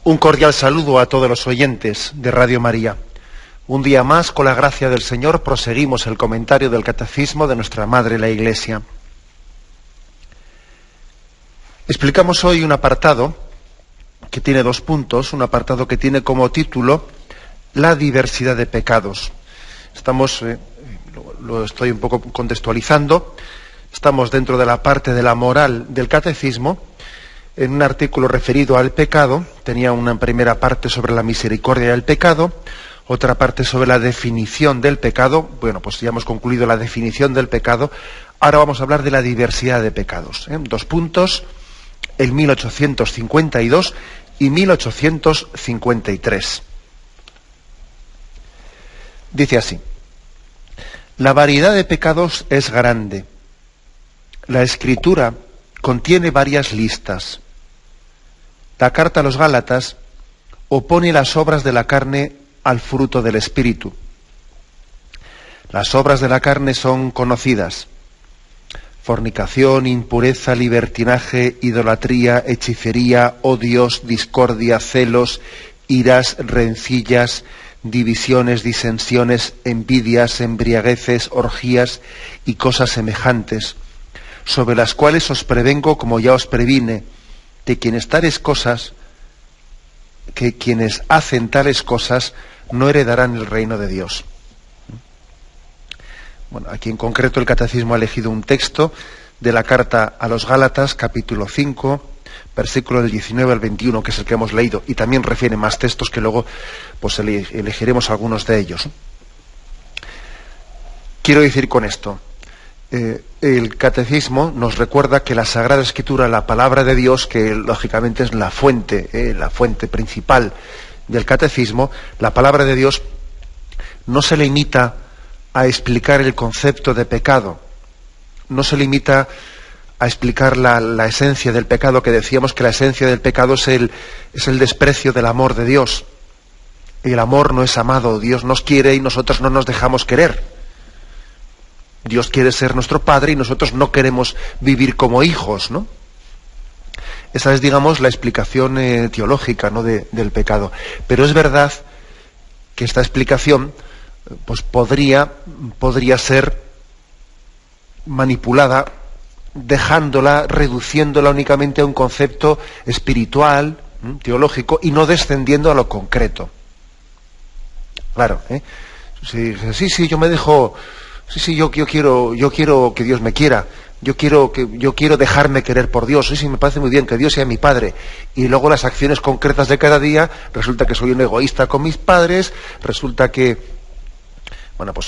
Un cordial saludo a todos los oyentes de Radio María. Un día más, con la gracia del Señor, proseguimos el comentario del Catecismo de nuestra Madre la Iglesia. Explicamos hoy un apartado que tiene 2 puntos, un apartado que tiene como título la diversidad de pecados. Lo estoy un poco contextualizando, estamos dentro de la parte de la moral del Catecismo, en un artículo referido al pecado. Tenía una primera parte sobre la misericordia del pecado, otra parte sobre la definición del pecado. Bueno, pues ya hemos concluido la definición del pecado. Ahora vamos a hablar de la diversidad de pecados. 2 puntos, el 1852 y 1853. Dice así: la variedad de pecados es grande. La Escritura contiene varias listas. La carta a los Gálatas opone las obras de la carne al fruto del Espíritu. Las obras de la carne son conocidas: fornicación, impureza, libertinaje, idolatría, hechicería, odios, discordia, celos, iras, rencillas, divisiones, disensiones, envidias, embriagueces, orgías y cosas semejantes, sobre las cuales os prevengo, como ya os previne, que quienes hacen tales cosas no heredarán el reino de Dios. Bueno, aquí en concreto el Catecismo ha elegido un texto de la carta a los Gálatas, capítulo 5, versículo del 19 al 21, que es el que hemos leído, y también refiere más textos que luego pues elegiremos algunos de ellos. Quiero decir con esto, el Catecismo nos recuerda que la Sagrada Escritura, la palabra de Dios, que lógicamente es la fuente principal del Catecismo, la palabra de Dios no se limita a explicar el concepto de pecado, no se limita a explicar la esencia del pecado, que decíamos que la esencia del pecado es el desprecio del amor de Dios. El amor no es amado, Dios nos quiere y nosotros no nos dejamos querer. Dios quiere ser nuestro Padre y nosotros no queremos vivir como hijos, ¿no? Esa es, digamos, la explicación teológica, ¿no?, del pecado. Pero es verdad que esta explicación pues podría ser manipulada, reduciéndola únicamente a un concepto espiritual, teológico, y no descendiendo a lo concreto. Claro, sí, yo me dejo. Sí, yo quiero que Dios me quiera. Yo quiero dejarme querer por Dios. Sí, me parece muy bien que Dios sea mi Padre. Y luego las acciones concretas de cada día, resulta que soy un egoísta con mis padres, resulta que, bueno, pues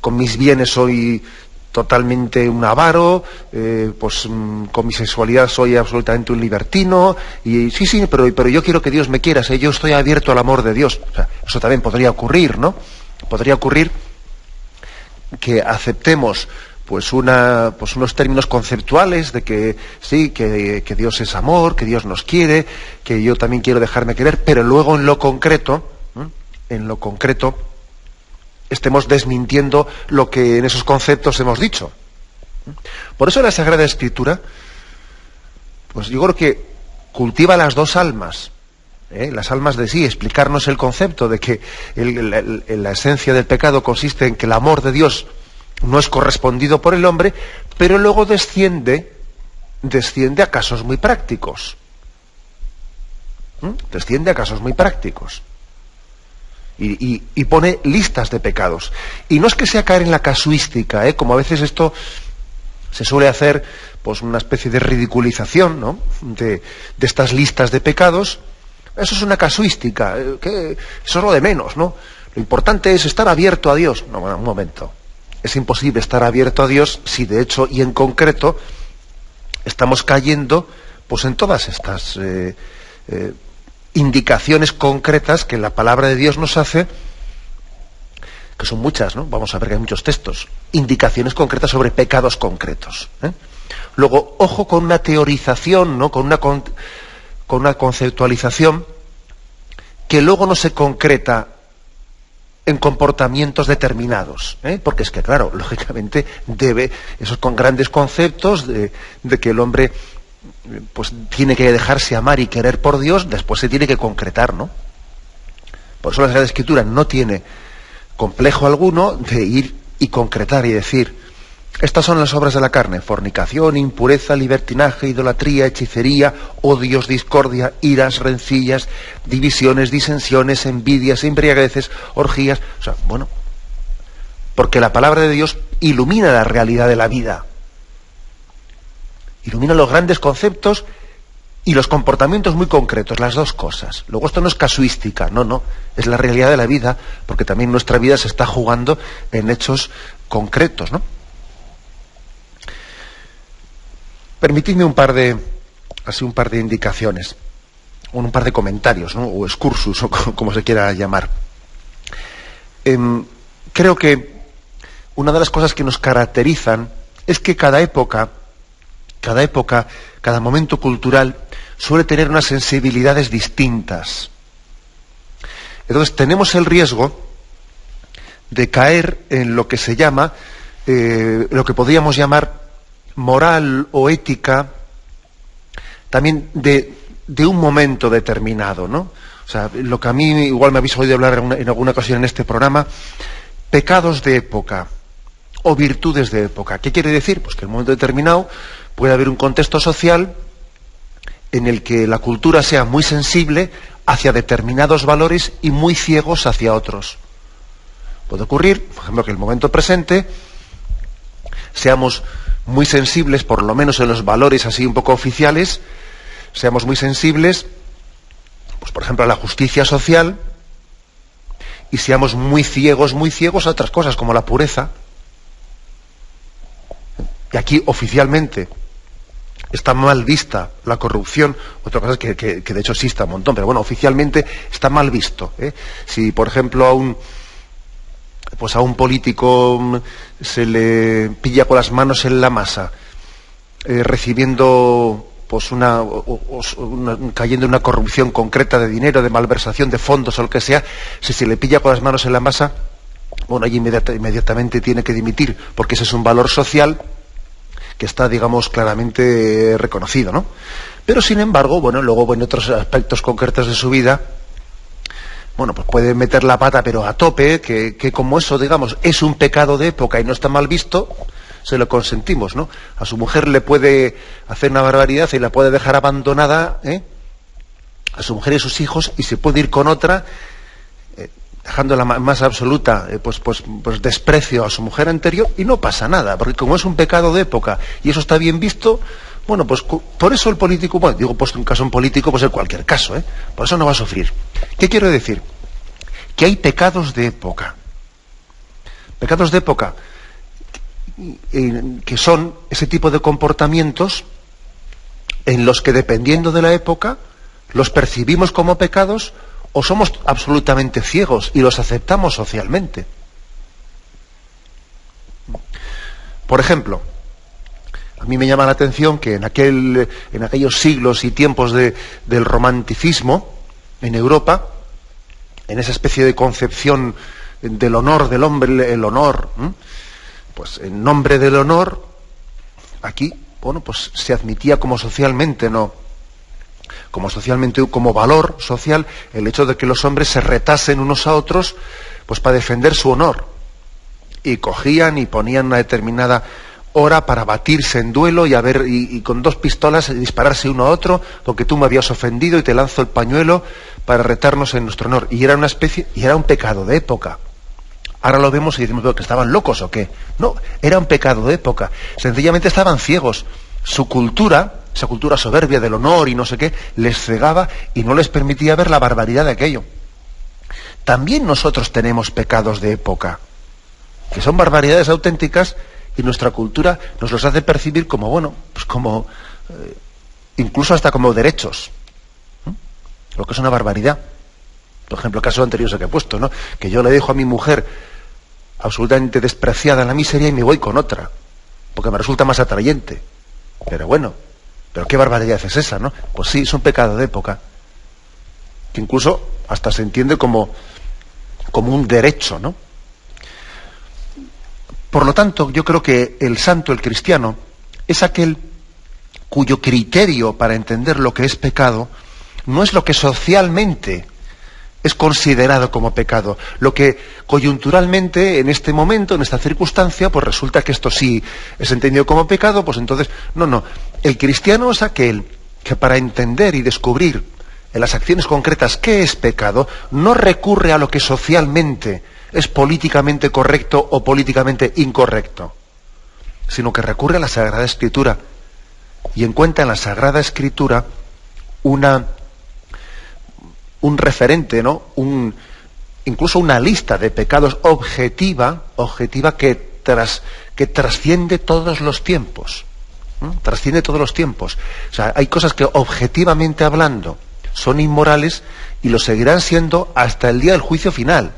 con mis bienes soy totalmente un avaro, pues con mi sexualidad soy absolutamente un libertino, y sí, pero yo quiero que Dios me quiera, yo estoy abierto al amor de Dios. O sea, eso también podría ocurrir, ¿no? Podría ocurrir que aceptemos pues unos términos conceptuales de que sí, que Dios es amor, que Dios nos quiere, que yo también quiero dejarme querer, pero luego en lo concreto estemos desmintiendo lo que en esos conceptos hemos dicho. Por eso la Sagrada Escritura, pues yo creo que cultiva las 2 almas. Las almas de sí, explicarnos el concepto de que la esencia del pecado consiste en que el amor de Dios no es correspondido por el hombre, pero luego desciende a casos muy prácticos. Desciende a casos muy prácticos. Y pone listas de pecados. Y no es que sea caer en la casuística, como a veces esto se suele hacer, pues una especie de ridiculización, ¿no?, de estas listas de pecados. Eso es una casuística, que eso es lo de menos, ¿no? Lo importante es estar abierto a Dios. No, bueno, un momento. Es imposible estar abierto a Dios si de hecho y en concreto estamos cayendo pues en todas estas indicaciones concretas que la palabra de Dios nos hace, que son muchas, ¿no? Vamos a ver que hay muchos textos. Indicaciones concretas sobre pecados concretos. Luego, ojo con una teorización, ¿no?, con una conceptualización que luego no se concreta en comportamientos determinados, porque es que, claro, lógicamente esos con grandes conceptos de que el hombre pues tiene que dejarse amar y querer por Dios, después se tiene que concretar, ¿no? Por eso la Sagrada Escritura no tiene complejo alguno de ir y concretar y decir: estas son las obras de la carne: fornicación, impureza, libertinaje, idolatría, hechicería, odios, discordia, iras, rencillas, divisiones, disensiones, envidias, embriagueces, orgías. O sea, bueno, porque la palabra de Dios ilumina la realidad de la vida, ilumina los grandes conceptos y los comportamientos muy concretos, las dos cosas. Luego esto no es casuística, no, es la realidad de la vida, porque también nuestra vida se está jugando en hechos concretos, ¿no? Permitidme un par de indicaciones, un par de comentarios, ¿no? O excursus, o como se quiera llamar. Creo que una de las cosas que nos caracterizan es que cada época, cada momento cultural suele tener unas sensibilidades distintas. Entonces tenemos el riesgo de caer en lo que se llama, lo que podríamos llamar moral o ética, también de un momento determinado, ¿no? O sea, lo que a mí, igual me habéis oído hablar en alguna ocasión en este programa, pecados de época o virtudes de época. ¿Qué quiere decir? Pues que en un momento determinado puede haber un contexto social en el que la cultura sea muy sensible hacia determinados valores y muy ciegos hacia otros. Puede ocurrir, por ejemplo, que en el momento presente seamos muy sensibles, por lo menos en los valores así un poco oficiales, seamos muy sensibles, pues por ejemplo, a la justicia social, y seamos muy ciegos a otras cosas, como la pureza. Y aquí oficialmente está mal vista la corrupción. Otra cosa es que de hecho exista un montón, pero bueno, oficialmente está mal visto, ¿eh? Si, por ejemplo, a un político se le pilla con las manos en la masa, recibiendo pues cayendo en una corrupción concreta de dinero, de malversación de fondos o lo que sea, si se le pilla con las manos en la masa, bueno, allí inmediatamente tiene que dimitir, porque ese es un valor social que está, digamos, claramente reconocido, ¿no? Pero sin embargo, bueno, luego en otros aspectos concretos de su vida, bueno, pues puede meter la pata, pero a tope, que como eso, digamos, es un pecado de época y no está mal visto, se lo consentimos, ¿no? A su mujer le puede hacer una barbaridad y la puede dejar abandonada, a su mujer y a sus hijos, y se puede ir con otra, dejando la más absoluta pues desprecio a su mujer anterior, y no pasa nada, porque como es un pecado de época y eso está bien visto, bueno, pues por eso el político, bueno, digo, puesto un caso en político, pues en cualquier caso, por eso no va a sufrir. ¿Qué quiero decir? Que hay pecados de época. Pecados de época que son ese tipo de comportamientos en los que, dependiendo de la época, los percibimos como pecados o somos absolutamente ciegos y los aceptamos socialmente. Por ejemplo, a mí me llama la atención que en aquellos siglos y tiempos del romanticismo en Europa, en esa especie de concepción del honor del hombre, el honor, pues en nombre del honor, aquí, bueno, pues se admitía como socialmente, como valor social, el hecho de que los hombres se retasen unos a otros, pues para defender su honor. Y cogían y ponían una determinada hora para batirse en duelo y con 2 pistolas dispararse uno a otro, porque tú me habías ofendido y te lanzo el pañuelo para retarnos en nuestro honor. Y era un pecado de época. Ahora lo vemos y decimos, ¿que estaban locos o qué? No, era un pecado de época. Sencillamente estaban ciegos. Su cultura, esa cultura soberbia del honor y no sé qué, les cegaba y no les permitía ver la barbaridad de aquello. También nosotros tenemos pecados de época, que son barbaridades auténticas, y nuestra cultura nos los hace percibir como, bueno, pues como, incluso hasta como derechos, lo que es una barbaridad. Por ejemplo, el caso anterior que he puesto, ¿no? Que yo le dejo a mi mujer absolutamente despreciada en la miseria y me voy con otra, porque me resulta más atrayente. Pero bueno, pero qué barbaridad es esa, ¿no? Pues sí, es un pecado de época, que incluso hasta se entiende como un derecho, ¿no? Por lo tanto, yo creo que el santo, el cristiano, es aquel cuyo criterio para entender lo que es pecado no es lo que socialmente es considerado como pecado, lo que coyunturalmente en este momento, en esta circunstancia, pues resulta que esto sí es entendido como pecado, pues entonces, no, el cristiano es aquel que para entender y descubrir en las acciones concretas qué es pecado, no recurre a lo que socialmente es políticamente correcto o políticamente incorrecto, sino que recurre a la Sagrada Escritura y encuentra en la Sagrada Escritura un referente, ¿no? Incluso una lista de pecados objetiva que trasciende todos los tiempos. Trasciende todos los tiempos. O sea, hay cosas que objetivamente hablando son inmorales y lo seguirán siendo hasta el día del juicio final,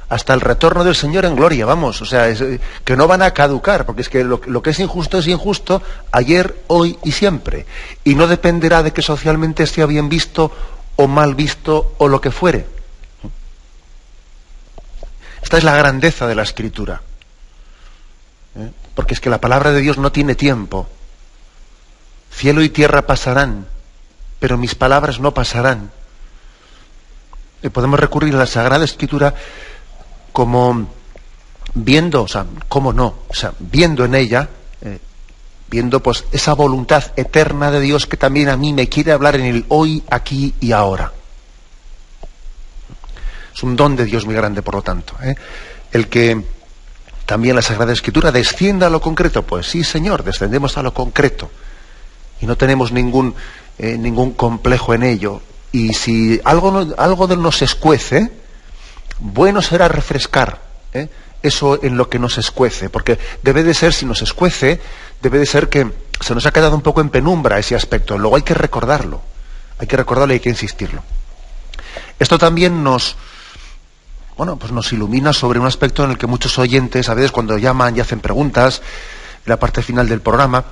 hasta el retorno del Señor en gloria, vamos. O sea, que no van a caducar, porque es que lo que es injusto ayer, hoy y siempre. Y no dependerá de que socialmente esté bien visto o mal visto, o lo que fuere. Esta es la grandeza de la Escritura. Porque es que la palabra de Dios no tiene tiempo. Cielo y tierra pasarán, pero mis palabras no pasarán. Y podemos recurrir a la Sagrada Escritura como viendo, viendo en ella, viendo pues esa voluntad eterna de Dios que también a mí me quiere hablar en el hoy, aquí y ahora. Es un don de Dios muy grande, por lo tanto. El que también la Sagrada Escritura descienda a lo concreto, pues sí, Señor, descendemos a lo concreto. Y no tenemos ningún complejo en ello. Y si algo de nos escuece, bueno será refrescar eso en lo que nos escuece, porque debe de ser, si nos escuece, debe de ser que se nos ha quedado un poco en penumbra ese aspecto. Luego hay que recordarlo y hay que insistirlo. Esto también nos ilumina sobre un aspecto en el que muchos oyentes, a veces cuando llaman y hacen preguntas, en la parte final del programa,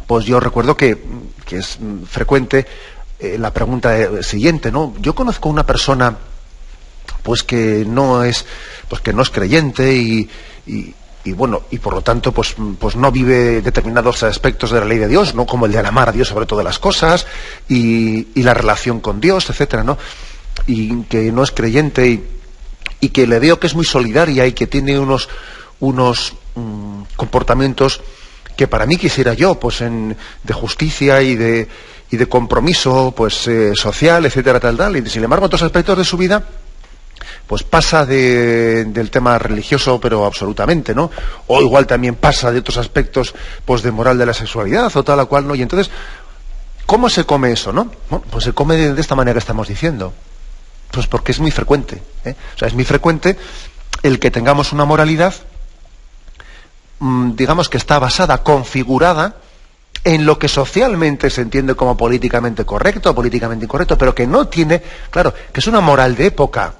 pues yo recuerdo que es frecuente la pregunta siguiente, ¿no? Yo conozco una persona pues que no es creyente y por lo tanto pues no vive determinados aspectos de la ley de Dios, ¿no? Como el de amar a Dios sobre todas las cosas y la relación con Dios, etcétera, ¿no? Y que no es creyente y que le veo que es muy solidaria y que tiene unos comportamientos que para mí quisiera yo, pues de justicia y de compromiso, pues social, etcétera, tal, y sin embargo otros aspectos de su vida pues pasa del tema religioso, pero absolutamente, ¿no? O igual también pasa de otros aspectos, pues de moral de la sexualidad o tal o cual, ¿no? Y entonces, ¿cómo se come eso, no? Bueno, pues se come de esta manera que estamos diciendo. Pues porque es muy frecuente, O sea, es muy frecuente el que tengamos una moralidad, digamos que está basada, configurada, en lo que socialmente se entiende como políticamente correcto o políticamente incorrecto, pero que no tiene, claro, que es una moral de época,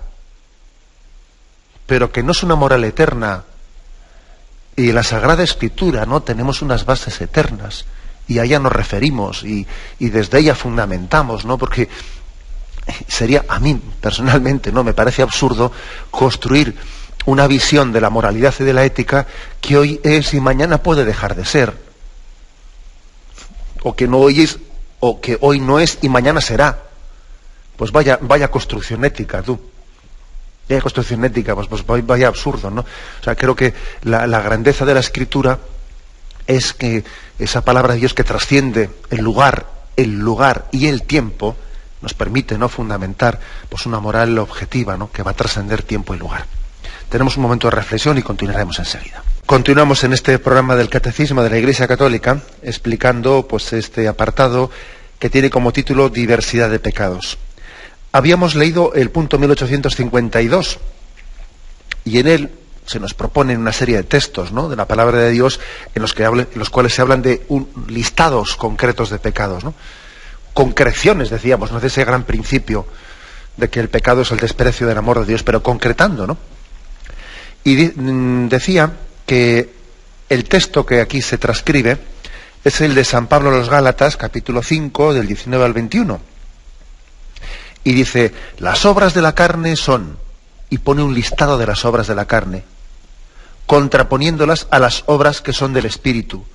pero que no es una moral eterna. Y en la Sagrada Escritura, ¿no?, tenemos unas bases eternas y a ella nos referimos y desde ella fundamentamos, ¿no? Porque sería, a mí personalmente, ¿no?, me parece absurdo construir una visión de la moralidad y de la ética que hoy es y mañana puede dejar de ser, o que no hoy es, o que hoy no es y mañana será. Pues vaya construcción ética, tú. Vaya construcción ética, pues vaya absurdo, ¿no? O sea, creo que la grandeza de la Escritura es que esa palabra de Dios que trasciende el lugar y el tiempo nos permite, ¿no?, fundamentar pues una moral objetiva, ¿no?, que va a trascender tiempo y lugar. Tenemos un momento de reflexión y continuaremos enseguida. Continuamos en este programa del Catecismo de la Iglesia Católica explicando pues este apartado que tiene como título Diversidad de pecados. Habíamos leído el punto 1852 y en él se nos proponen una serie de textos, ¿no?, de la palabra de Dios en los cuales se hablan de listados concretos de pecados, ¿no?, concreciones, decíamos, no, de ese gran principio de que el pecado es el desprecio del amor de Dios, pero concretando, ¿no? Y decía que el texto que aquí se transcribe es el de San Pablo a los Gálatas, capítulo 5, del 19 al 21. Y dice, las obras de la carne son, y pone un listado de las obras de la carne, contraponiéndolas a las obras que son del Espíritu.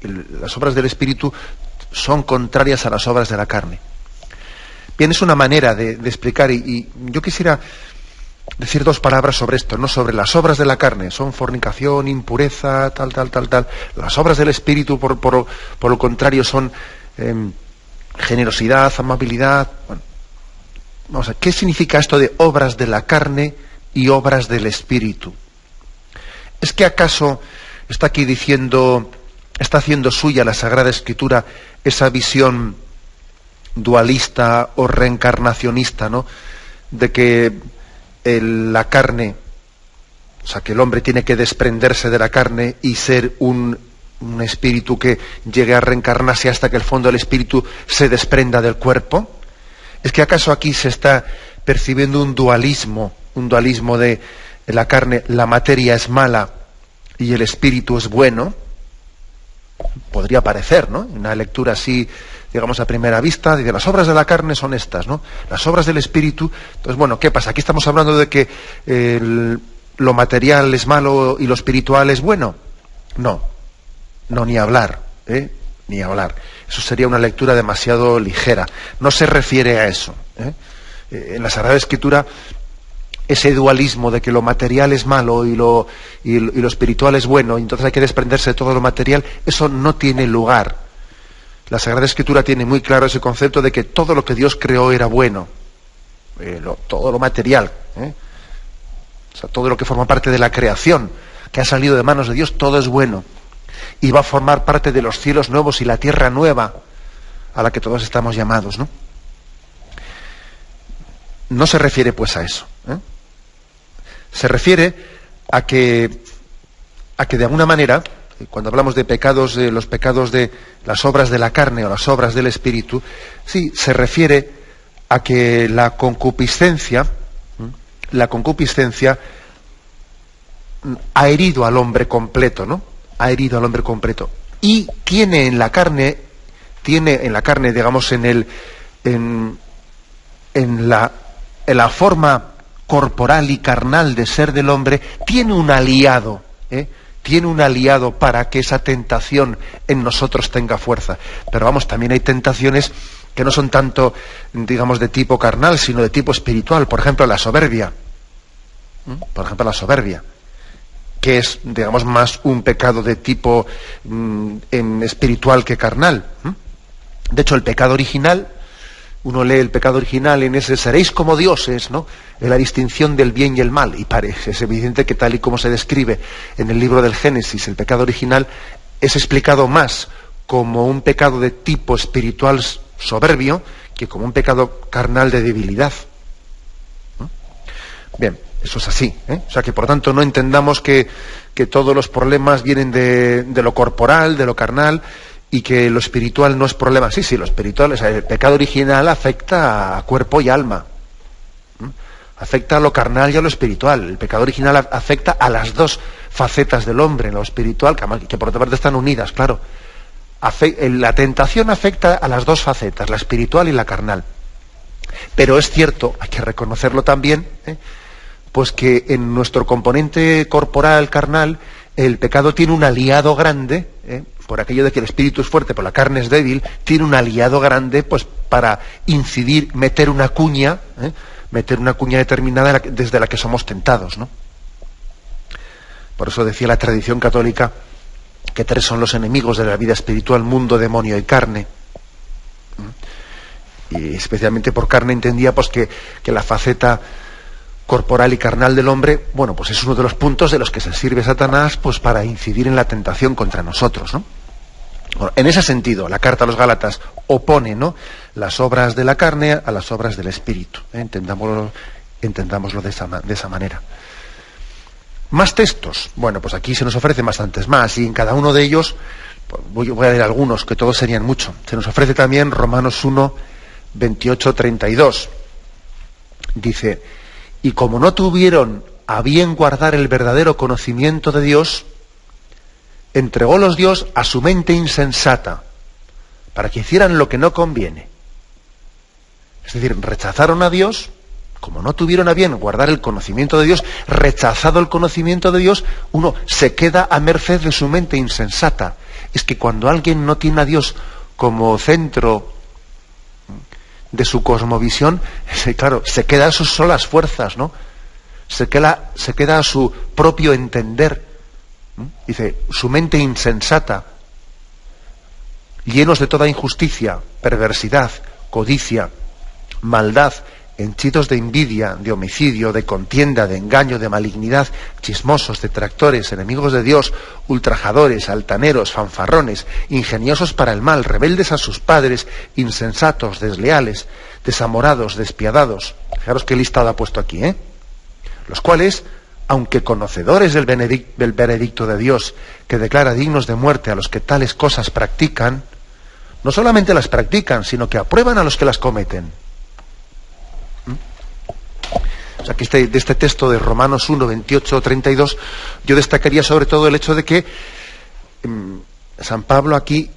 las obras del Espíritu son contrarias a las obras de la carne. Bien, es una manera de explicar, y yo quisiera decir dos palabras sobre esto, no sobre las obras de la carne, son fornicación, impureza, tal. Las obras del Espíritu, por lo contrario, son generosidad, amabilidad. Bueno, vamos a ver, ¿qué significa esto de obras de la carne y obras del Espíritu? ¿Es que acaso está aquí diciendo, está haciendo suya la Sagrada Escritura esa visión dualista o reencarnacionista, ¿no?, de que la carne, o sea, que el hombre tiene que desprenderse de la carne y ser un espíritu que llegue a reencarnarse hasta que el fondo del espíritu se desprenda del cuerpo? ¿Es que acaso aquí se está percibiendo un dualismo de la carne, la materia es mala y el espíritu es bueno? Podría parecer, ¿no?, una lectura así, digamos, a primera vista, de las obras de la carne son estas, ¿no? Las obras del espíritu. Entonces, bueno, ¿qué pasa? Aquí estamos hablando de que lo material es malo y lo espiritual es bueno. No, ni hablar, ni hablar. Eso sería una lectura demasiado ligera. No se refiere a eso, En la Sagrada Escritura, ese dualismo de que lo material es malo y lo espiritual es bueno, y entonces hay que desprenderse de todo lo material, eso no tiene lugar. La Sagrada Escritura tiene muy claro ese concepto de que todo lo que Dios creó era bueno, todo lo material, o sea, todo lo que forma parte de la creación, que ha salido de manos de Dios, todo es bueno, y va a formar parte de los cielos nuevos y la tierra nueva, a la que todos estamos llamados, ¿no? No se refiere pues a eso, Se refiere a que de alguna manera, cuando hablamos de pecados, los pecados de las obras de la carne o las obras del espíritu, sí, se refiere a que la concupiscencia ha herido al hombre completo, ¿no? Ha herido al hombre completo. Y tiene en la carne, digamos, en la forma corporal y carnal de ser del hombre, tiene un aliado, tiene un aliado para que esa tentación en nosotros tenga fuerza. Pero vamos, también hay tentaciones que no son tanto, digamos, de tipo carnal, sino de tipo espiritual. Por ejemplo, la soberbia. Que es, digamos, más un pecado de tipo espiritual que carnal. De hecho, el pecado original, uno lee el pecado original en ese seréis como dioses, ¿no?, en la distinción del bien y el mal, y es evidente que tal y como se describe en el libro del Génesis, el pecado original es explicado más como un pecado de tipo espiritual soberbio que como un pecado carnal de debilidad. Bien, eso es así, O sea que, por tanto, no entendamos que todos los problemas vienen de lo corporal, de lo carnal, y que lo espiritual no es problema. Sí, lo espiritual, o sea, el pecado original afecta a cuerpo y alma. Afecta a lo carnal y a lo espiritual. El pecado original afecta a las dos facetas del hombre, lo espiritual, que por otra parte están unidas, claro. La tentación afecta a las dos facetas, la espiritual y la carnal. Pero es cierto, hay que reconocerlo también, pues que en nuestro componente corporal, carnal, el pecado tiene un aliado grande, por aquello de que el espíritu es fuerte, pero la carne es débil, tiene un aliado grande, pues para incidir, meter una cuña determinada desde la que somos tentados, ¿no? Por eso decía la tradición católica que tres son los enemigos de la vida espiritual: mundo, demonio y carne. Y especialmente por carne entendía pues que la faceta corporal y carnal del hombre, bueno, pues es uno de los puntos de los que se sirve Satanás pues para incidir en la tentación contra nosotros, ¿no? Bueno, en ese sentido, la carta a los Gálatas opone, ¿no?, las obras de la carne a las obras del espíritu. Entendámoslo de esa manera. Más textos. Bueno, pues aquí se nos ofrecen bastantes más, y en cada uno de ellos, pues voy a leer algunos, que todos serían mucho. Se nos ofrece también Romanos 1, 28, 32. Dice: y como no tuvieron a bien guardar el verdadero conocimiento de Dios, entrególos Dios a su mente insensata, para que hicieran lo que no conviene. Es decir, rechazaron a Dios, como no tuvieron a bien guardar el conocimiento de Dios, rechazado el conocimiento de Dios, uno se queda a merced de su mente insensata. es que cuando alguien no tiene a Dios como centro de su cosmovisión, claro, se queda a sus solas fuerzas, ¿no? Se queda a su propio entender. Dice, su mente insensata, llenos de toda injusticia, perversidad, codicia, maldad, henchidos de envidia, de homicidio, de contienda, de engaño, de malignidad, chismosos, detractores, enemigos de Dios, ultrajadores, altaneros, fanfarrones, ingeniosos para el mal, rebeldes a sus padres, insensatos, desleales, desamorados, despiadados. Fijaros qué listado ha puesto aquí, los cuales, aunque conocedores del veredicto de Dios, que declara dignos de muerte a los que tales cosas practican, no solamente las practican, sino que aprueban a los que las cometen. O sea, que de este texto de Romanos 1, 28, 32, yo destacaría sobre todo el hecho de que San Pablo aquí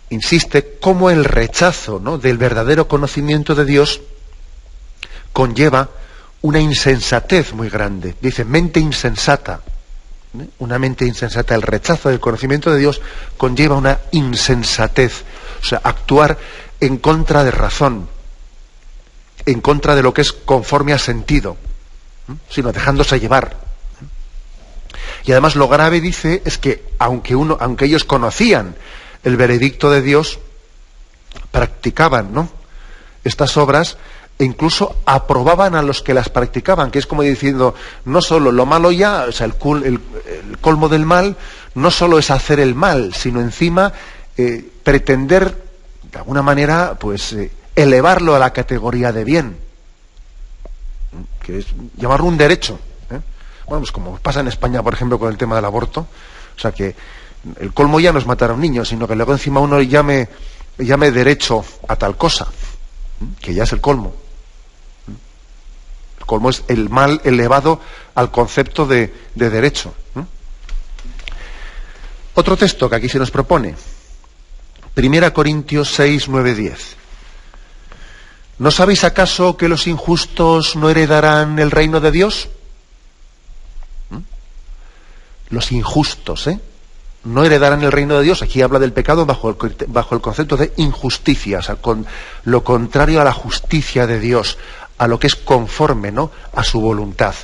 insiste cómo el rechazo, ¿no?, del verdadero conocimiento de Dios conlleva una insensatez muy grande. Dice, mente insensata. Una mente insensata. El rechazo del conocimiento de Dios conlleva una insensatez. O sea, actuar en contra de razón, en contra de lo que es conforme a sentido, sino dejándose llevar. Y además lo grave, dice, es que aunque ellos conocían el veredicto de Dios, practicaban, ¿no?, estas obras, e incluso aprobaban a los que las practicaban, que es como diciendo, no solo lo malo ya, o sea, el colmo del mal, no solo es hacer el mal, sino encima pretender, de alguna manera, pues elevarlo a la categoría de bien, que es llamarlo un derecho. Bueno, pues como pasa en España, por ejemplo, con el tema del aborto, o sea, que el colmo ya no es matar a un niño, sino que luego encima uno llame derecho a tal cosa, que ya es el colmo. El colmo es el mal elevado al concepto de derecho. Otro texto que aquí se nos propone, 1 Corintios 6, 9, 10. ¿No sabéis acaso que los injustos no heredarán el reino de Dios? Los injustos, no heredarán el reino de Dios. Aquí habla del pecado bajo el concepto de injusticia, o sea, con lo contrario a la justicia de Dios, a lo que es conforme, ¿no?, a su voluntad.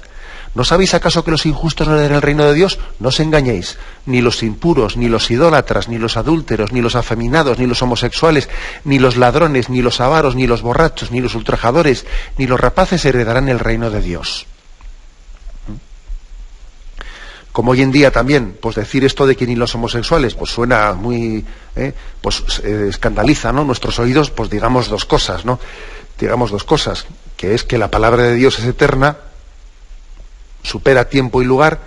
¿No sabéis acaso que los injustos no heredarán el reino de Dios? No os engañéis, ni los impuros, ni los idólatras, ni los adúlteros, ni los afeminados, ni los homosexuales, ni los ladrones, ni los avaros, ni los borrachos, ni los ultrajadores, ni los rapaces heredarán el reino de Dios. Como hoy en día también, pues decir esto de que ni los homosexuales, pues suena muy, escandaliza, ¿no?, nuestros oídos, pues digamos dos cosas, ¿no? Digamos dos cosas, que es que la palabra de Dios es eterna, supera tiempo y lugar,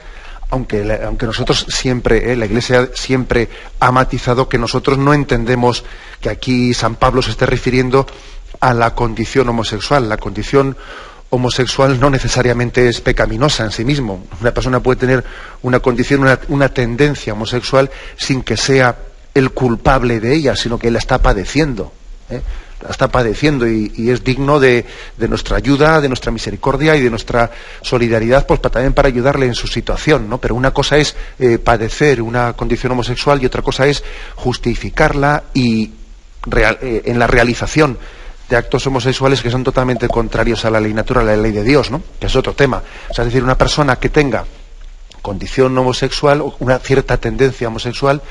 aunque nosotros siempre, la Iglesia siempre ha matizado que nosotros no entendemos que aquí San Pablo se esté refiriendo a la condición homosexual. La condición homosexual no necesariamente es pecaminosa en sí mismo. Una persona puede tener una condición, una tendencia homosexual sin que sea el culpable de ella, sino que él la está padeciendo. La está padeciendo y es digno de nuestra ayuda, de nuestra misericordia y de nuestra solidaridad, pues también para ayudarle en su situación, ¿no? Pero una cosa es padecer una condición homosexual y otra cosa es justificarla y en la realización de actos homosexuales que son totalmente contrarios a la ley natural, a la ley de Dios, ¿no?, que es otro tema. O sea, es decir, una persona que tenga condición homosexual o una cierta tendencia homosexual,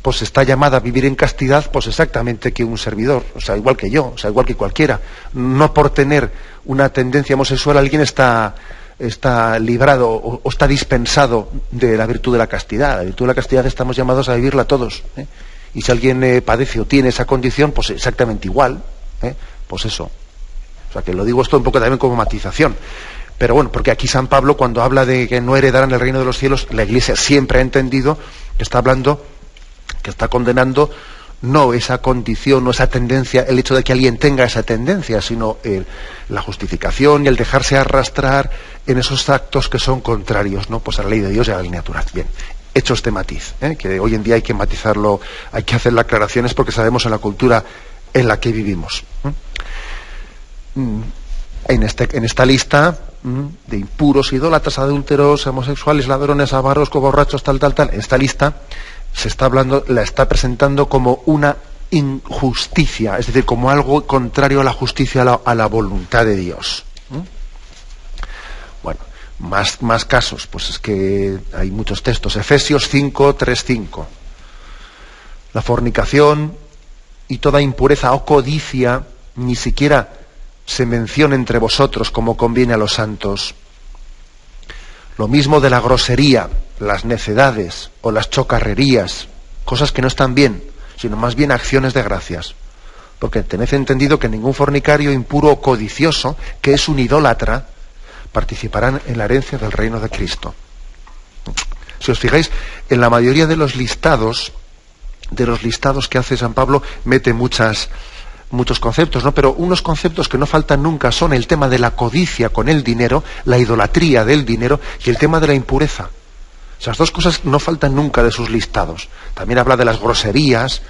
pues está llamada a vivir en castidad, pues exactamente que un servidor, o sea, igual que yo, o sea, igual que cualquiera. No por tener una tendencia homosexual alguien está librado o está dispensado de la virtud de la castidad. La virtud de la castidad estamos llamados a vivirla todos, y si alguien padece o tiene esa condición, pues exactamente igual, pues eso. O sea, que lo digo esto un poco también como matización. Pero bueno, porque aquí San Pablo, cuando habla de que no heredarán el reino de los cielos, la Iglesia siempre ha entendido que está hablando, que está condenando no esa condición, no esa tendencia, el hecho de que alguien tenga esa tendencia, sino la justificación y el dejarse arrastrar en esos actos que son contrarios, ¿no?, pues a la ley de Dios y a la ley natural. Bien, hecho este matiz, que hoy en día hay que matizarlo, hay que hacer las aclaraciones porque sabemos en la cultura en la que vivimos. En esta lista de impuros, idólatras, adúlteros, homosexuales, ladrones, avaros, borrachos, tal, en esta lista la está presentando como una injusticia, es decir, como algo contrario a la justicia, a la voluntad de Dios. Bueno, más casos, pues es que hay muchos textos. Efesios 5, 3, 5. La fornicación y toda impureza o codicia ni siquiera se menciona entre vosotros como conviene a los santos. Lo mismo de la grosería, las necedades o las chocarrerías, cosas que no están bien, sino más bien acciones de gracias. Porque tened entendido que ningún fornicario, impuro o codicioso, que es un idólatra, participarán en la herencia del reino de Cristo. Si os fijáis, en la mayoría de los listados que hace San Pablo, mete muchos conceptos, ¿no? Pero unos conceptos que no faltan nunca son el tema de la codicia con el dinero, la idolatría del dinero y el tema de la impureza. Esas dos cosas no faltan nunca de sus listados. También habla de las groserías,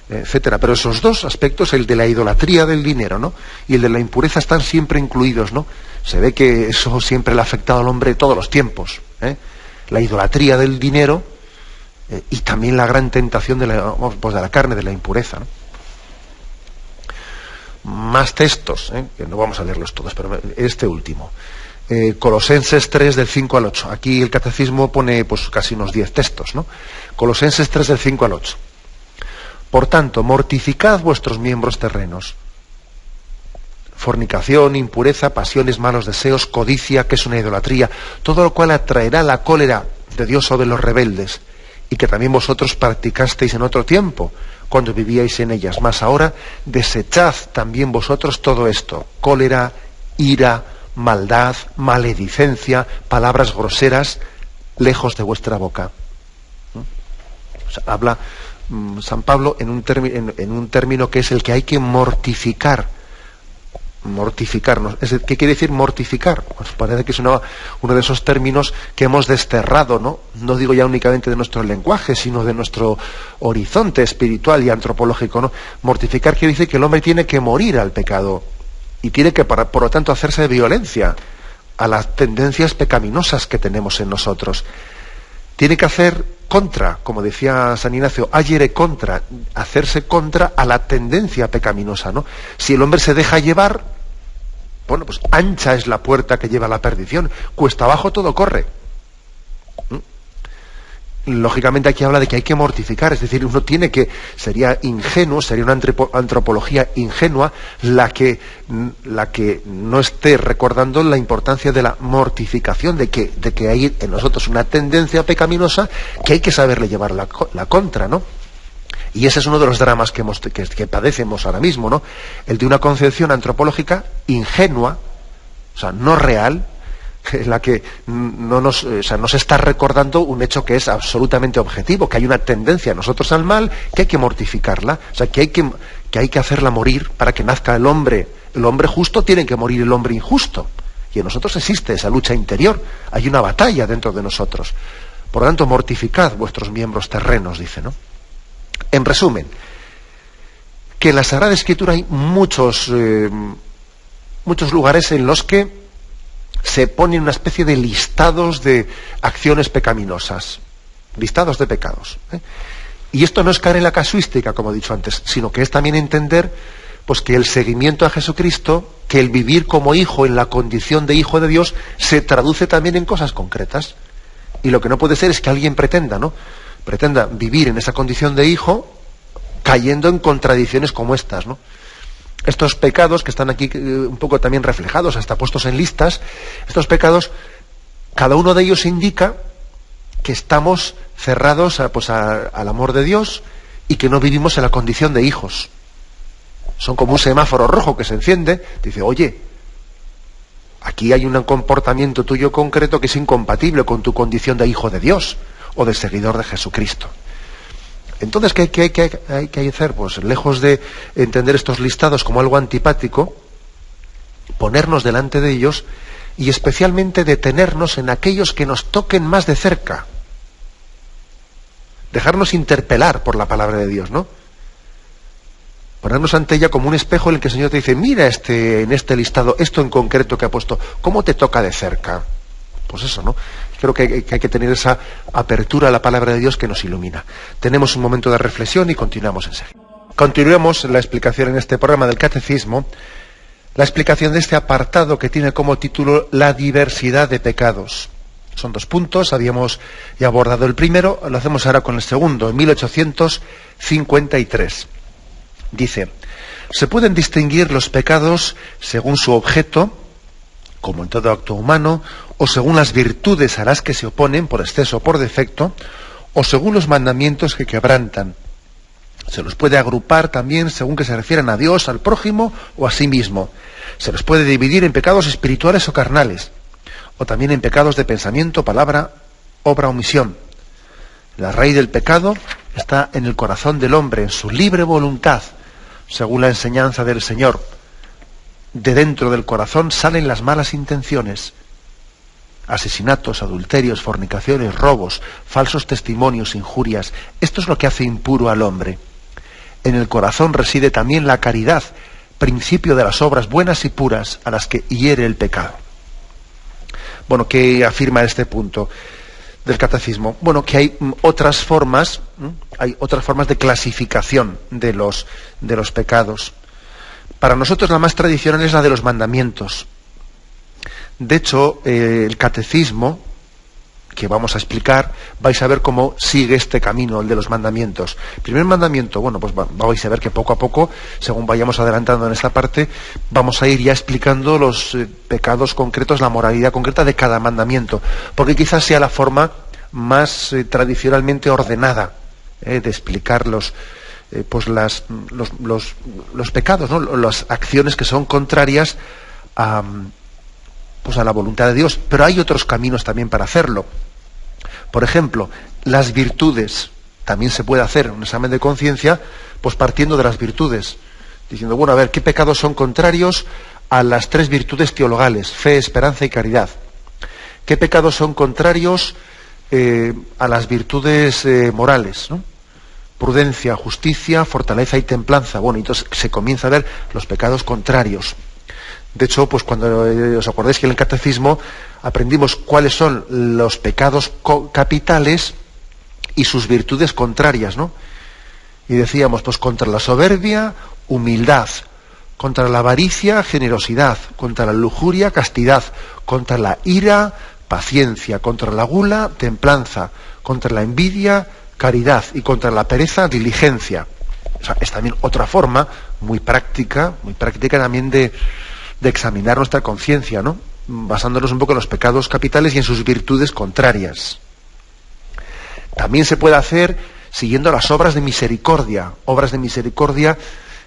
etcétera. Pero esos dos aspectos, el de la idolatría del dinero, ¿no?, y el de la impureza, están siempre incluidos, ¿no? Se ve que eso siempre le ha afectado al hombre todos los tiempos, ¿eh? La idolatría del dinero y también la gran tentación de la carne, de la impureza, ¿no? Más textos, que no vamos a leerlos todos, pero este último. Colosenses 3 del 5 al 8. Aquí el catecismo pone pues casi unos 10 textos, ¿no? Colosenses 3 del 5 al 8. Por tanto, mortificad vuestros miembros terrenos. Fornicación, impureza, pasiones, malos deseos, codicia, que es una idolatría, todo lo cual atraerá la cólera de Dios sobre los rebeldes, y que también vosotros practicasteis en otro tiempo, cuando vivíais en ellas. Mas ahora desechad también vosotros todo esto: cólera, ira, maldad, maledicencia, palabras groseras, lejos de vuestra boca. O sea, habla San Pablo en un término que es el que hay que mortificar. Mortificarnos. ¿Qué quiere decir mortificar? Pues parece que es uno de esos términos que hemos desterrado, ¿no? No digo ya únicamente de nuestro lenguaje, sino de nuestro horizonte espiritual y antropológico, ¿no? Mortificar quiere decir que el hombre tiene que morir al pecado y tiene que, por lo tanto, hacerse violencia a las tendencias pecaminosas que tenemos en nosotros. Tiene que hacer contra, como decía San Ignacio, agere contra, hacerse contra a la tendencia pecaminosa, ¿no? Si el hombre se deja llevar, bueno, pues ancha es la puerta que lleva a la perdición, cuesta abajo todo corre. Lógicamente aquí habla de que hay que mortificar, es decir, uno tiene que, sería ingenuo, sería una antropología ingenua la que no esté recordando la importancia de la mortificación, de que hay en nosotros una tendencia pecaminosa que hay que saberle llevar la contra, ¿no? Y ese es uno de los dramas que padecemos ahora mismo, ¿no? El de una concepción antropológica ingenua, o sea, no real, en la que no nos está recordando un hecho que es absolutamente objetivo, que hay una tendencia en nosotros al mal, que hay que mortificarla, o sea, que hay que hacerla morir para que nazca el hombre. El hombre justo, tiene que morir el hombre injusto. Y en nosotros existe esa lucha interior, hay una batalla dentro de nosotros. Por lo tanto, mortificad vuestros miembros terrenos, dice, ¿no? En resumen, que en la Sagrada Escritura hay muchos lugares en los que se ponen una especie de listados de acciones pecaminosas, listados de pecados, ¿eh? Y esto no es caer en la casuística, como he dicho antes, sino que es también entender pues que el seguimiento a Jesucristo, que el vivir como hijo en la condición de hijo de Dios, se traduce también en cosas concretas. Y lo que no puede ser es que alguien pretenda vivir en esa condición de hijo cayendo en contradicciones como estas, ¿no? Estos pecados que están aquí un poco también reflejados, hasta puestos en listas, estos pecados, cada uno de ellos indica que estamos cerrados al amor de Dios y que no vivimos en la condición de hijos. Son como un semáforo rojo que se enciende, dice, oye, aquí hay un comportamiento tuyo concreto que es incompatible con tu condición de hijo de Dios o de seguidor de Jesucristo. Entonces, ¿qué hay que hacer? Pues lejos de entender estos listados como algo antipático, ponernos delante de ellos y especialmente detenernos en aquellos que nos toquen más de cerca. Dejarnos interpelar por la palabra de Dios, ¿no? Ponernos ante ella como un espejo en el que el Señor te dice, mira en este listado, esto en concreto que ha puesto, ¿cómo te toca de cerca? Pues eso, ¿no? Creo que hay que tener esa apertura a la palabra de Dios que nos ilumina. Tenemos un momento de reflexión y continuamos enseguida. Continuemos la explicación en este programa del Catecismo, la explicación de este apartado que tiene como título La diversidad de pecados. Son 2 puntos, habíamos ya abordado el primero, lo hacemos ahora con el segundo, en 1853. Dice: se pueden distinguir los pecados según su objeto, como en todo acto humano, o según las virtudes a las que se oponen, por exceso o por defecto, o según los mandamientos que quebrantan. Se los puede agrupar también según que se refieran a Dios, al prójimo o a sí mismo. Se los puede dividir en pecados espirituales o carnales, o también en pecados de pensamiento, palabra, obra o omisión. La raíz del pecado está en el corazón del hombre, en su libre voluntad, según la enseñanza del Señor. De dentro del corazón salen las malas intenciones, asesinatos, adulterios, fornicaciones, robos, falsos testimonios, injurias. Esto es lo que hace impuro al hombre. En el corazón reside también la caridad, principio de las obras buenas y puras, a las que hiere el pecado. Bueno, ¿qué afirma este punto del Catecismo? Bueno, que hay otras formas de clasificación de los pecados. Para nosotros la más tradicional es la de los mandamientos. De hecho, el Catecismo, que vamos a explicar, vais a ver cómo sigue este camino, el de los mandamientos. El primer mandamiento, bueno, pues vais a ver que poco a poco, según vayamos adelantando en esta parte, vamos a ir ya explicando los pecados concretos, la moralidad concreta de cada mandamiento, porque quizás sea la forma más tradicionalmente ordenada de explicar los pecados, ¿no? Las acciones que son contrarias a la voluntad de Dios. Pero hay otros caminos también para hacerlo. Por ejemplo, las virtudes. También se puede hacer un examen de conciencia, pues partiendo de las virtudes, diciendo, bueno, a ver, ¿qué pecados son contrarios a las 3 virtudes teologales, fe, esperanza y caridad? ¿Qué pecados son contrarios a las virtudes morales, ¿no? Prudencia, justicia, fortaleza y templanza. Bueno, entonces se comienza a ver los pecados contrarios. De hecho, pues cuando os acordáis que en el Catecismo aprendimos cuáles son los pecados capitales y sus virtudes contrarias, ¿no? Y decíamos, pues contra la soberbia, humildad; contra la avaricia, generosidad; contra la lujuria, castidad; contra la ira, paciencia; contra la gula, templanza; contra la envidia, caridad; y contra la pereza, diligencia. O sea, es también otra forma muy práctica también de examinar nuestra conciencia, ¿no? Basándonos un poco en los pecados capitales y en sus virtudes contrarias. También se puede hacer siguiendo las obras de misericordia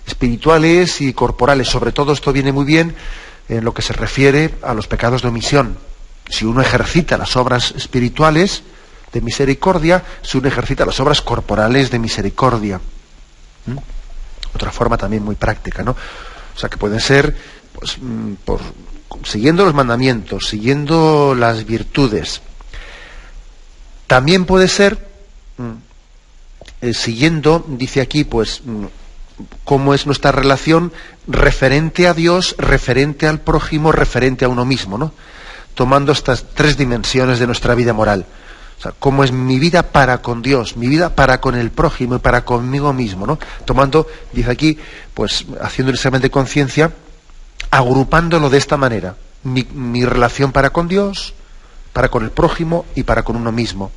espirituales y corporales. Sobre todo esto viene muy bien en lo que se refiere a los pecados de omisión. Si uno ejercita las obras espirituales de misericordia, si uno ejercita las obras corporales de misericordia. Otra forma también muy práctica, ¿no? O sea, que pueden ser, pues, siguiendo los mandamientos, siguiendo las virtudes. También puede ser siguiendo, dice aquí, pues, cómo es nuestra relación referente a Dios, referente al prójimo, referente a uno mismo, ¿no? Tomando estas 3 dimensiones de nuestra vida moral. O sea, cómo es mi vida para con Dios, mi vida para con el prójimo y para conmigo mismo, ¿no? Tomando, dice aquí, pues haciendo el examen de conciencia, agrupándolo de esta manera: mi relación para con Dios, para con el prójimo y para con uno mismo.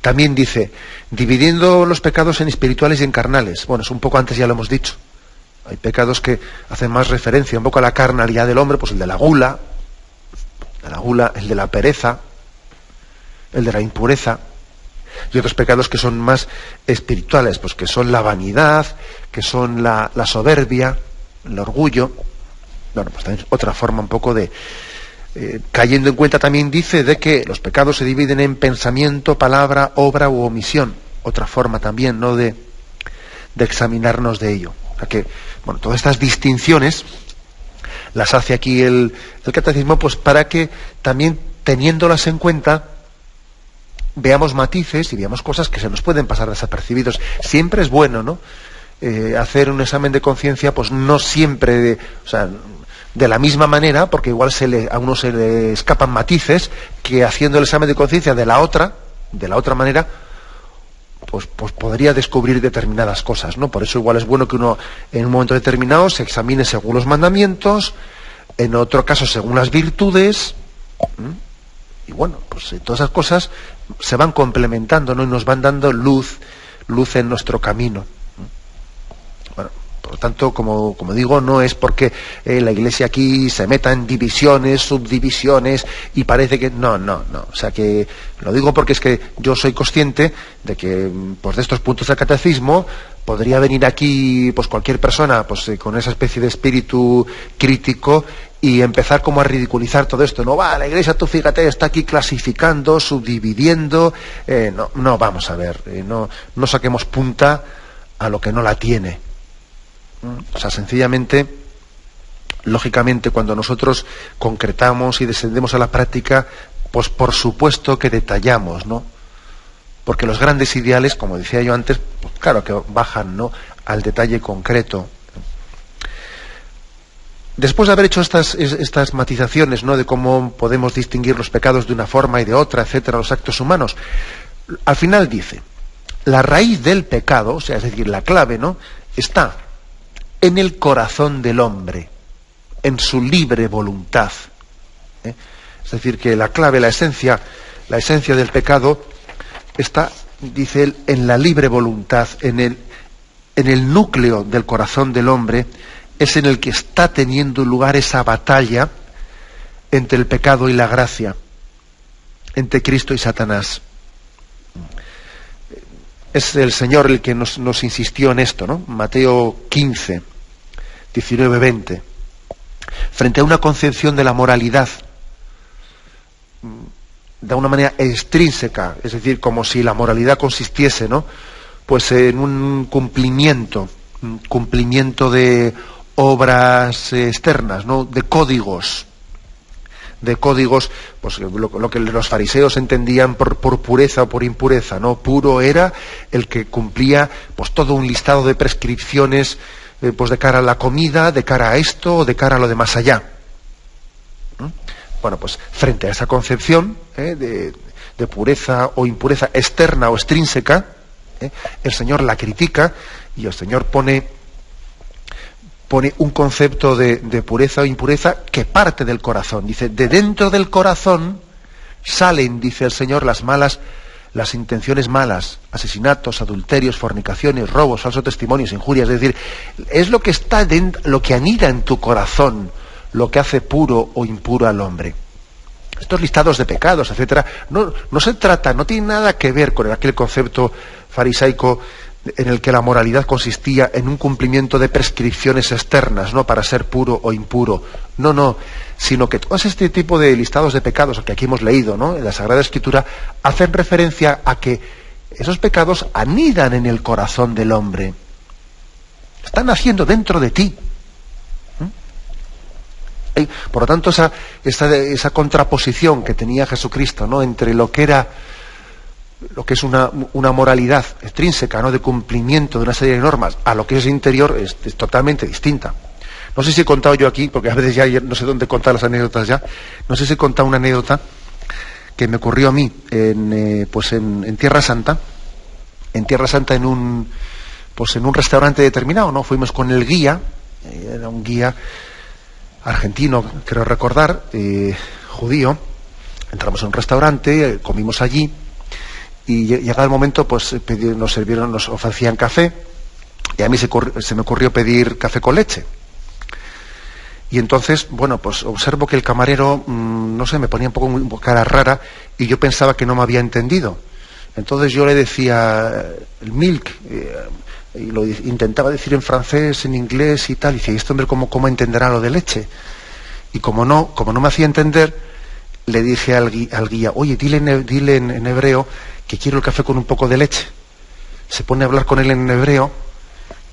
También dice, dividiendo los pecados en espirituales y en carnales. Bueno, es un poco antes, ya lo hemos dicho. Hay pecados que hacen más referencia un poco a la carnalidad del hombre, pues el de la gula, el de la pereza, el de la impureza, y otros pecados que son más espirituales, pues que son la vanidad, que son la soberbia, el orgullo. Bueno, pues también otra forma un poco de... cayendo en cuenta también, dice, de que los pecados se dividen en pensamiento, palabra, obra u omisión. Otra forma también, ¿no?, de examinarnos de ello. O sea que, bueno, todas estas distinciones las hace aquí el Catecismo, pues para que también, teniéndolas en cuenta, veamos matices y veamos cosas que se nos pueden pasar desapercibidos. Siempre es bueno, ¿no?, hacer un examen de conciencia, pues no siempre, De la misma manera, porque igual a uno se le escapan matices, que haciendo el examen de conciencia de la otra manera, pues podría descubrir determinadas cosas, ¿no? Por eso igual es bueno que uno en un momento determinado se examine según los mandamientos, en otro caso según las virtudes, y bueno, pues todas esas cosas se van complementando, ¿no? Y nos van dando luz en nuestro camino. Bueno, por lo tanto, como digo, no es porque la Iglesia aquí se meta en divisiones, subdivisiones, y parece que... No. O sea, que lo digo porque es que yo soy consciente de que, pues de estos puntos del catecismo, podría venir aquí pues cualquier persona pues con esa especie de espíritu crítico y empezar como a ridiculizar todo esto. No va, la Iglesia, tú fíjate, está aquí clasificando, subdividiendo. No, vamos a ver, no saquemos punta a lo que no la tiene. O sea, sencillamente, lógicamente, cuando nosotros concretamos y descendemos a la práctica, pues por supuesto que detallamos, ¿no? Porque los grandes ideales, como decía yo antes, pues claro que bajan, ¿no?, al detalle concreto. Después de haber hecho estas matizaciones, ¿no?, de cómo podemos distinguir los pecados de una forma y de otra, etcétera, los actos humanos, al final dice, la raíz del pecado, o sea, es decir, la clave, ¿no?, está en el corazón del hombre, en su libre voluntad. Es decir, que la clave, la esencia del pecado está, dice él, en la libre voluntad, en el núcleo del corazón del hombre, es en el que está teniendo lugar esa batalla entre el pecado y la gracia, entre Cristo y Satanás. Es el Señor el que nos insistió en esto, ¿no? Mateo 15, 19, 20. Frente a una concepción de la moralidad de una manera extrínseca, es decir, como si la moralidad consistiese, ¿no?, pues en un cumplimiento de obras externas, ¿no?, de códigos, pues lo que los fariseos entendían por pureza o por impureza, ¿no? Puro era el que cumplía pues todo un listado de prescripciones pues de cara a la comida, de cara a esto o de cara a lo de más allá. Bueno, pues frente a esa concepción de pureza o impureza externa o extrínseca, el Señor la critica y el Señor pone un concepto de pureza o impureza que parte del corazón. Dice, de dentro del corazón salen, dice el Señor, las intenciones malas, asesinatos, adulterios, fornicaciones, robos, falsos testimonios, injurias. Es decir, es lo que está dentro, lo que anida en tu corazón, lo que hace puro o impuro al hombre. Estos listados de pecados, etcétera, no se trata, no tiene nada que ver con aquel concepto farisaico en el que la moralidad consistía en un cumplimiento de prescripciones externas, ¿no?, para ser puro o impuro. No, sino que todos este tipo de listados de pecados que aquí hemos leído, ¿no?, en la Sagrada Escritura, hacen referencia a que esos pecados anidan en el corazón del hombre. Están naciendo dentro de ti. Por lo tanto, esa contraposición que tenía Jesucristo, ¿no?, entre lo que es una moralidad extrínseca, ¿no?, de cumplimiento de una serie de normas, a lo que es interior, es totalmente distinta. No sé si he contado yo aquí, porque a veces ya no sé dónde contar las anécdotas ya, no sé si he contado una anécdota que me ocurrió a mí en Tierra Santa, en un restaurante determinado, ¿no? Fuimos con el guía, era un guía argentino, creo recordar, judío. Entramos en un restaurante, comimos allí, y llegado el momento, pues nos ofrecían café, y a mí se me ocurrió pedir café con leche. Y entonces, bueno, pues observo que el camarero, no sé, me ponía un poco cara rara, y yo pensaba que no me había entendido. Entonces yo le decía el milk, y lo intentaba decir en francés, en inglés y tal, y decía, ¿y este hombre cómo entenderá lo de leche? Y como no me hacía entender, le dije al guía, oye, dile en hebreo que quiero el café con un poco de leche. Se pone a hablar con él en hebreo,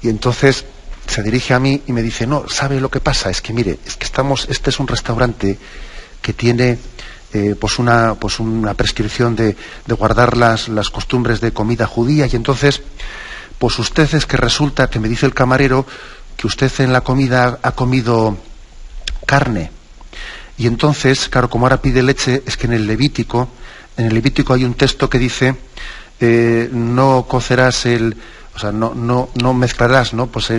y entonces se dirige a mí y me dice, no, ¿sabe lo que pasa? Es que mire, este es un restaurante que tiene una prescripción de guardar las costumbres de comida judía, y entonces pues usted es que resulta que me dice el camarero que usted en la comida ha comido carne. Y entonces, claro, como ahora pide leche, es que en el Levítico hay un texto que dice no cocerás no mezclarás, ¿no? Pues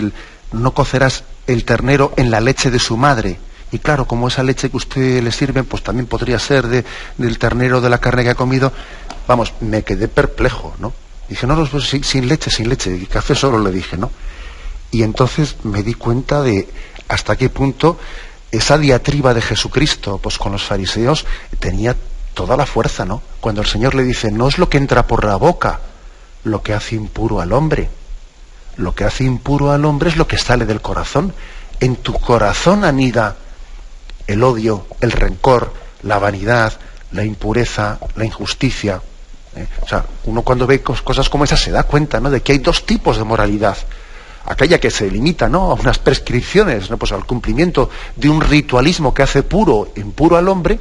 no cocerás el ternero en la leche de su madre. Y claro, como esa leche que usted le sirve, pues también podría ser del ternero, de la carne que ha comido. Vamos, me quedé perplejo, ¿no? Dije, no, pues sin leche, y café solo, le dije, ¿no? Y entonces me di cuenta de hasta qué punto esa diatriba de Jesucristo, pues con los fariseos, tenía toda la fuerza, ¿no? Cuando el Señor le dice, no es lo que entra por la boca lo que hace impuro al hombre. Lo que hace impuro al hombre es lo que sale del corazón. En tu corazón anida el odio, el rencor, la vanidad, la impureza, la injusticia. O sea, uno cuando ve cosas como esas se da cuenta, ¿no?, de que hay dos tipos de moralidad. Aquella que se limita, ¿no?, a unas prescripciones, ¿no?, pues al cumplimiento de un ritualismo que hace impuro al hombre,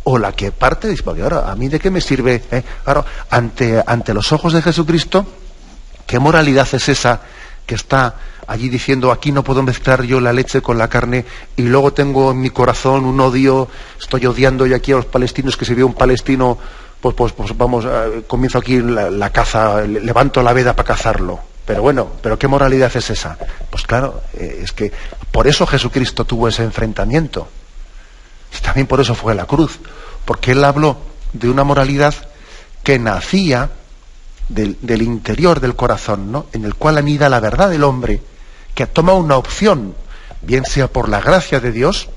o la que parte, dice, porque ahora, ¿a mí de qué me sirve? Ahora, ante los ojos de Jesucristo, ¿qué moralidad es esa que está allí diciendo, aquí no puedo mezclar yo la leche con la carne, y luego tengo en mi corazón un odio, estoy odiando yo aquí a los palestinos, que si veo un palestino, pues vamos, comienzo aquí la caza, levanto la veda para cazarlo? Pero bueno, ¿pero qué moralidad es esa? Pues claro, es que por eso Jesucristo tuvo ese enfrentamiento. Y también por eso fue a la cruz, porque él habló de una moralidad que nacía del interior del corazón, ¿no?, en el cual anida la verdad del hombre, que toma una opción, bien sea por la gracia de Dios,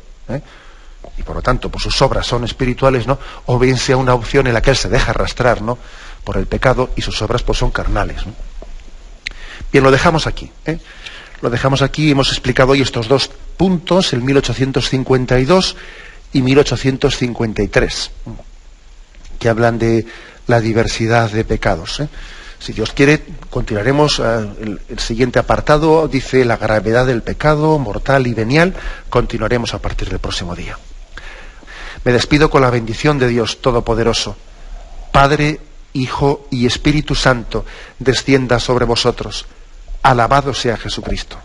y por lo tanto pues sus obras son espirituales, ¿no?, o bien sea una opción en la que él se deja arrastrar, ¿no?, por el pecado, y sus obras pues son carnales, ¿no? Bien, lo dejamos aquí. Lo dejamos aquí, hemos explicado hoy estos dos puntos, el 1852 y 1853, que hablan de la diversidad de pecados. Si Dios quiere, continuaremos. El siguiente apartado dice la gravedad del pecado, mortal y venial. Continuaremos a partir del próximo día. Me despido con la bendición de Dios Todopoderoso. Padre, Hijo y Espíritu Santo, descienda sobre vosotros. Alabado sea Jesucristo.